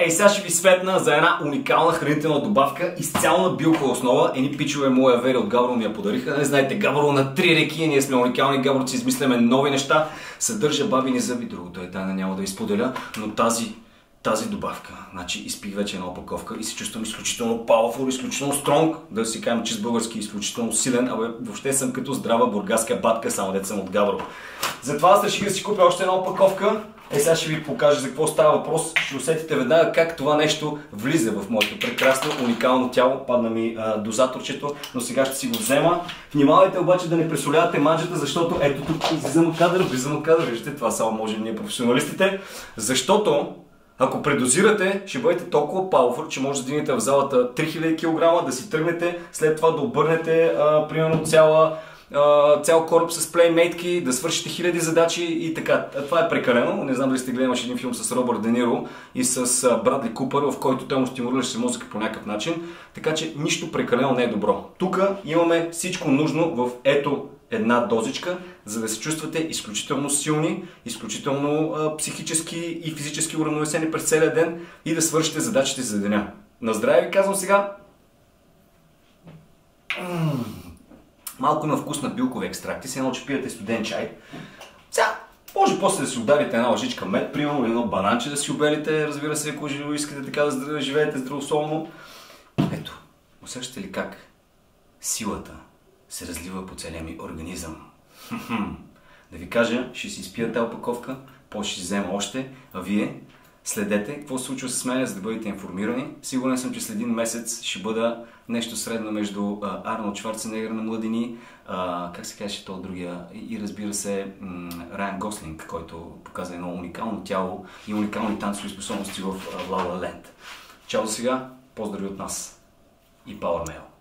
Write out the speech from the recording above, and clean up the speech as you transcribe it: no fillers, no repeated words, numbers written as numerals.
Сега ще ви светна за една уникална хранителна добавка, изцяло на билкова основа. Едни пичове моя вери от Габрово ми я подариха. Не знаете, Габрово на 3 реки, ние сме уникални габровци, измисляме нови неща. Съдържа бабини зъби, другото е тайна, няма да ви споделя, но тази добавка, значи изпих вече една опаковка и се чувствам изключително powerful, изключително strong, да си кажем чист български, изключително силен, въобще съм като здрава бургаска батка, само дето съм от Габрово. Затова аз реших да си купя още една опаковка. Сега ще ви покажа за какво става въпрос. Ще усетите веднага как това нещо влиза в моето прекрасно, уникално тяло. Падна ми дозаторчето, но сега ще си го взема. Внимавайте обаче да не пресолявате манджата, защото ето тук излизам от кадър, влизам от кадър. Виждате, това само може ние професионалистите. Защото ако предозирате, ще бъдете толкова powerful, че може да дигнете в залата 3000 кг, да си тръгнете, след това да обърнете примерно цял кораб с плеймейтки, да свършите хиляди задачи и така. Това е прекалено. Не знам дали сте гледали, имаше един филм с Робърт Де Ниро и с Брадли Купър, в който той му стимулираше мозъка по някакъв начин. Така че нищо прекалено не е добро. Тук имаме всичко нужно в ето една дозичка, за да се чувствате изключително силни, изключително психически и физически уравновесени през целия ден и да свършите задачите за деня. На здраве ви казвам сега. Малко има вкус на билкови екстракти, се едно, че пиете студен чай. Сега, може после да си ударите една лъжичка мед, примерно, или едно бананче да си обелите, разбира се, ако искате така да живеете здравословно. Ето, усещате ли как силата се разлива по целия ми организъм? Да ви кажа, ще си изпия тази опаковка, после ще си взема още, а вие следете какво се случва с мен, за да бъдете информирани. Сигурен съм, че след един месец ще бъда нещо средно между Арнолд Шварценегър на младини, как се казваше то другия, и разбира се Райан Гослинг, който показа едно уникално тяло и уникални танцови способности в La La Land. Чао за сега, поздрави от нас и Power Mail!